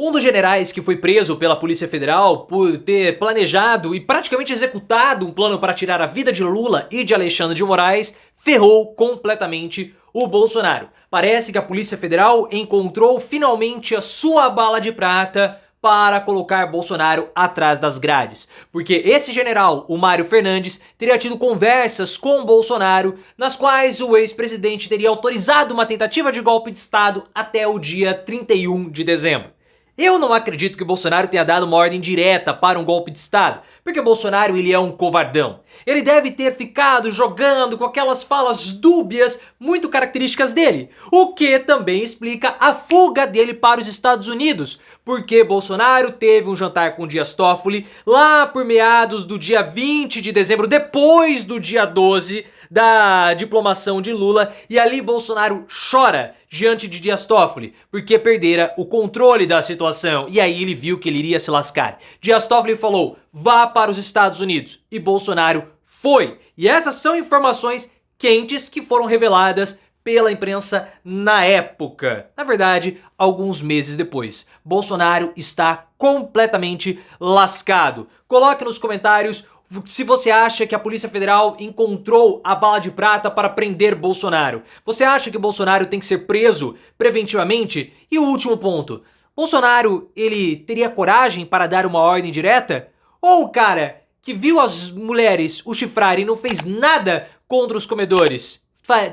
Um dos generais que foi preso pela Polícia Federal por ter planejado e praticamente executado um plano para tirar a vida de Lula e de Alexandre de Moraes ferrou completamente o Bolsonaro. Parece que a Polícia Federal encontrou finalmente a sua bala de prata para colocar Bolsonaro atrás das grades. Porque esse general, o Mário Fernandes, teria tido conversas com Bolsonaro, nas quais o ex-presidente teria autorizado uma tentativa de golpe de Estado até o dia 31 de dezembro. Eu não acredito que o Bolsonaro tenha dado uma ordem direta para um golpe de Estado, porque o Bolsonaro ele é um covardão. Ele deve ter ficado jogando com aquelas falas dúbias muito características dele, o que também explica a fuga dele para os Estados Unidos, porque Bolsonaro teve um jantar com Dias Toffoli lá por meados do dia 20 de dezembro, depois do dia 12 da diplomação de Lula, e ali Bolsonaro chora diante de Dias Toffoli, porque perdera o controle da situação, e aí ele viu que ele iria se lascar. Dias Toffoli falou, vá para os Estados Unidos, e Bolsonaro foi. E essas são informações quentes que foram reveladas pela imprensa na época. Na verdade, alguns meses depois. Bolsonaro está completamente lascado. Coloque nos comentários se você acha que a Polícia Federal encontrou a bala de prata para prender Bolsonaro. Você acha que Bolsonaro tem que ser preso preventivamente? E o último ponto, Bolsonaro, ele teria coragem para dar uma ordem direta? Ou o cara que viu as mulheres o chifrarem e não fez nada contra os comedores,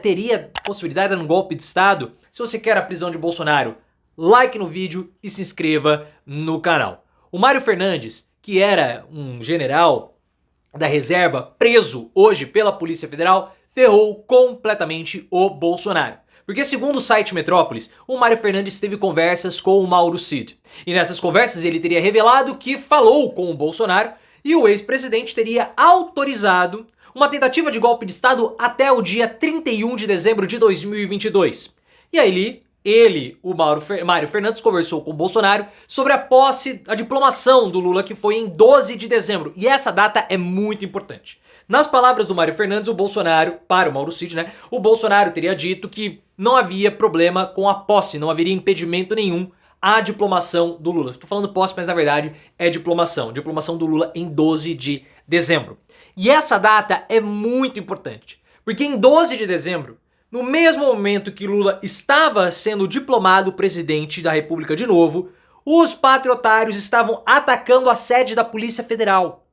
teria possibilidade de dar um golpe de Estado? Se você quer a prisão de Bolsonaro, like no vídeo e se inscreva no canal. O Mário Fernandes, que era um general da reserva preso hoje pela Polícia Federal, ferrou completamente o Bolsonaro. Porque segundo o site Metrópolis, o Mário Fernandes teve conversas com o Mauro Cid. E nessas conversas ele teria revelado que falou com o Bolsonaro e o ex-presidente teria autorizado uma tentativa de golpe de Estado até o dia 31 de dezembro de 2022. E aí o Mário Fernandes conversou com o Bolsonaro sobre a posse, a diplomação do Lula, que foi em 12 de dezembro. E essa data é muito importante. Nas palavras do Mário Fernandes, o Bolsonaro, para o Mauro Cid, né? O Bolsonaro teria dito que não havia problema com a posse, não haveria impedimento nenhum à diplomação do Lula. Estou falando posse, mas na verdade é diplomação. Diplomação do Lula em 12 de dezembro. E essa data é muito importante, porque em 12 de dezembro, no mesmo momento que Lula estava sendo diplomado presidente da República de novo, os patriotários estavam atacando a sede da Polícia Federal.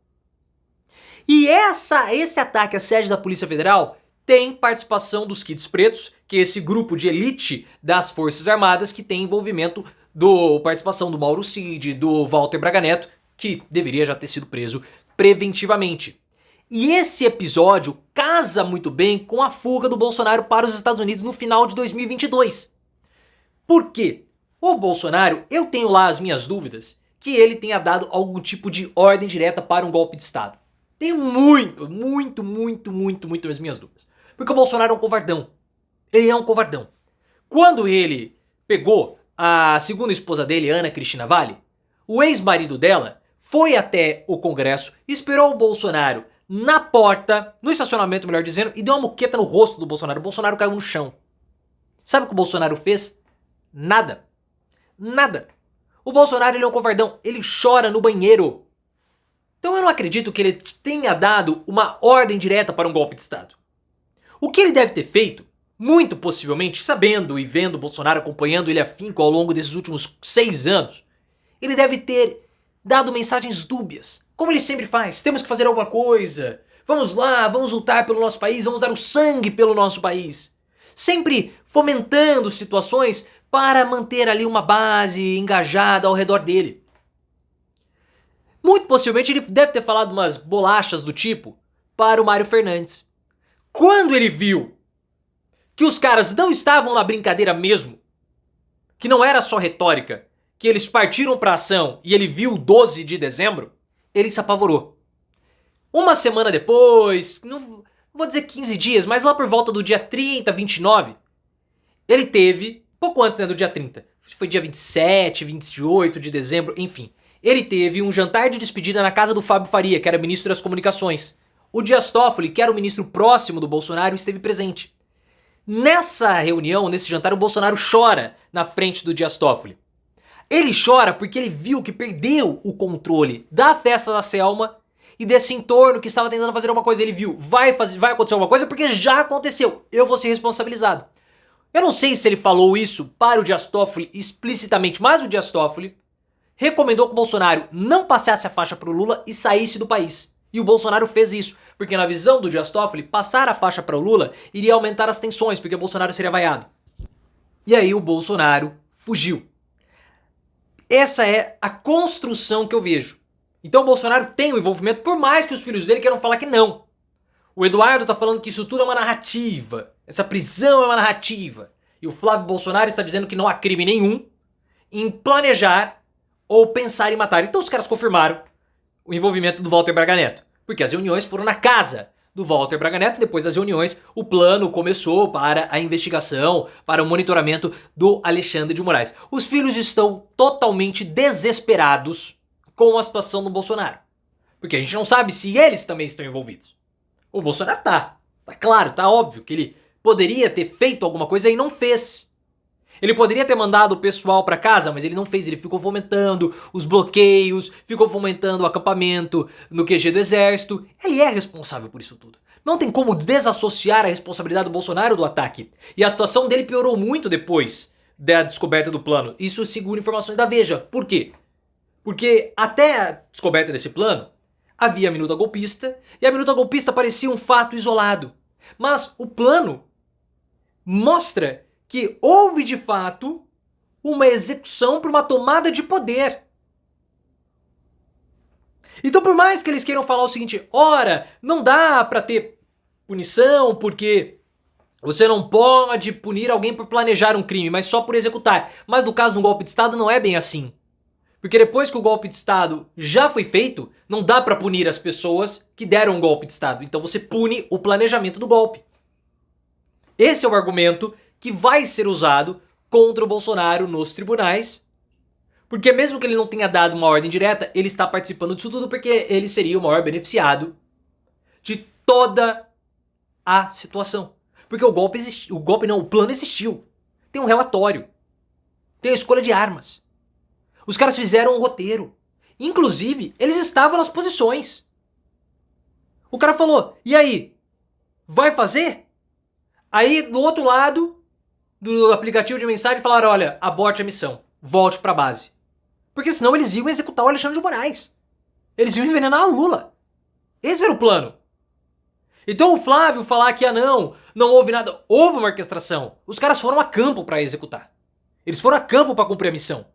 E esse ataque à sede da Polícia Federal tem participação dos Kits Pretos, que é esse grupo de elite das Forças Armadas que tem envolvimento participação do Mauro Cid, do Walter Braga Neto, que deveria já ter sido preso preventivamente. E esse episódio casa muito bem com a fuga do Bolsonaro para os Estados Unidos no final de 2022. Por quê? O Bolsonaro, eu tenho lá as minhas dúvidas que ele tenha dado algum tipo de ordem direta para um golpe de Estado. Tenho muito as minhas dúvidas. Porque o Bolsonaro é um covardão. Ele é um covardão. Quando ele pegou a segunda esposa dele, Ana Cristina Valle, o ex-marido dela foi até o Congresso, esperou o Bolsonaro na porta, no estacionamento, melhor dizendo, e deu uma muqueta no rosto do Bolsonaro. O Bolsonaro caiu no chão. Sabe o que o Bolsonaro fez? Nada. Nada. O Bolsonaro, ele é um covardão. Ele chora no banheiro. Então eu não acredito que ele tenha dado uma ordem direta para um golpe de Estado. O que ele deve ter feito, muito possivelmente, sabendo e vendo o Bolsonaro, acompanhando ele afinco ao longo desses últimos 6 anos, ele deve ter dado mensagens dúbias. Como ele sempre faz, temos que fazer alguma coisa, vamos lá, vamos lutar pelo nosso país, vamos dar o sangue pelo nosso país. Sempre fomentando situações para manter ali uma base engajada ao redor dele. Muito possivelmente ele deve ter falado umas bolachas do tipo para o Mário Fernandes. Quando ele viu que os caras não estavam na brincadeira mesmo, que não era só retórica, que eles partiram para ação e ele viu o 12 de dezembro, ele se apavorou. Uma semana depois, não vou dizer 15 dias, mas lá por volta do dia 30, 29, ele teve, pouco antes, né, do dia 30, foi dia 27, 28 de dezembro, enfim, ele teve um jantar de despedida na casa do Fábio Faria, que era ministro das Comunicações. O Dias Toffoli, que era o ministro próximo do Bolsonaro, esteve presente. Nessa reunião, nesse jantar, o Bolsonaro chora na frente do Dias Toffoli. Ele chora porque ele viu que perdeu o controle da festa da Selma e desse entorno que estava tentando fazer alguma coisa. Ele viu, vai acontecer alguma coisa porque já aconteceu, eu vou ser responsabilizado. Eu não sei se ele falou isso para o Dias Toffoli explicitamente, mas o Dias Toffoli recomendou que o Bolsonaro não passasse a faixa para o Lula e saísse do país. E o Bolsonaro fez isso, porque na visão do Dias Toffoli, passar a faixa para o Lula iria aumentar as tensões, porque o Bolsonaro seria vaiado. E aí o Bolsonaro fugiu. Essa é a construção que eu vejo. Então o Bolsonaro tem um envolvimento, por mais que os filhos dele queiram falar que não. O Eduardo tá falando que isso tudo é uma narrativa. Essa prisão é uma narrativa. E o Flávio Bolsonaro está dizendo que não há crime nenhum em planejar ou pensar em matar. Então os caras confirmaram o envolvimento do Walter Braga Neto. Porque as reuniões foram na casa do Walter Braga Neto. Depois das reuniões, o plano começou para a investigação, para o monitoramento do Alexandre de Moraes. Os filhos estão totalmente desesperados com a situação do Bolsonaro. Porque a gente não sabe se eles também estão envolvidos. O Bolsonaro tá claro, tá óbvio que ele poderia ter feito alguma coisa e não fez. Ele poderia ter mandado o pessoal para casa, mas ele não fez. Ele ficou fomentando os bloqueios, ficou fomentando o acampamento no QG do Exército. Ele é responsável por isso tudo. Não tem como desassociar a responsabilidade do Bolsonaro do ataque. E a situação dele piorou muito depois da descoberta do plano. Isso segundo informações da Veja. Por quê? Porque até a descoberta desse plano, havia a minuta golpista, e a minuta golpista parecia um fato isolado. Mas o plano mostra que houve de fato uma execução por uma tomada de poder. Então por mais que eles queiram falar o seguinte, ora, não dá pra ter punição porque você não pode punir alguém por planejar um crime, mas só por executar. Mas no caso do golpe de Estado não é bem assim. Porque depois que o golpe de Estado já foi feito, não dá pra punir as pessoas que deram um golpe de Estado. Então você pune o planejamento do golpe. Esse é o argumento que vai ser usado contra o Bolsonaro nos tribunais. Porque mesmo que ele não tenha dado uma ordem direta, ele está participando disso tudo porque ele seria o maior beneficiado de toda a situação. Porque o golpe existiu, o plano existiu. Tem um relatório. Tem a escolha de armas. Os caras fizeram um roteiro. Inclusive, eles estavam nas posições. O cara falou, e aí? Vai fazer? Aí, do outro lado do aplicativo de mensagem, falaram, olha, aborte a missão. Volte pra base. Porque senão eles iam executar o Alexandre de Moraes. Eles iam envenenar o Lula. Esse era o plano. Então o Flávio falar que, não houve nada. Houve uma orquestração. Os caras foram a campo pra executar. Eles foram a campo pra cumprir a missão.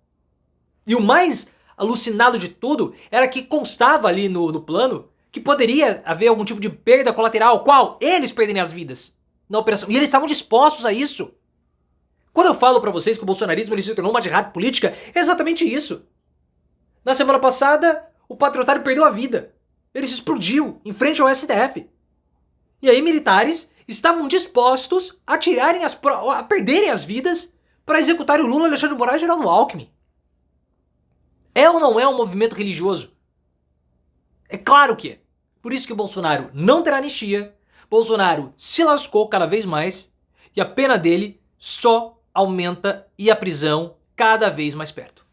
E o mais alucinado de tudo era que constava ali no plano que poderia haver algum tipo de perda colateral, qual eles perderem as vidas na operação. E eles estavam dispostos a isso. Quando eu falo pra vocês que o bolsonarismo ele se tornou uma jihad política, é exatamente isso. Na semana passada, o patriotário perdeu a vida. Ele se explodiu em frente ao STF. E aí militares estavam dispostos a perderem as vidas para executarem o Lula, Alexandre de Moraes e Geraldo Alckmin. É ou não é um movimento religioso? É claro que é. Por isso que o Bolsonaro não terá anistia, Bolsonaro se lascou cada vez mais e a pena dele só aumenta e a prisão cada vez mais perto.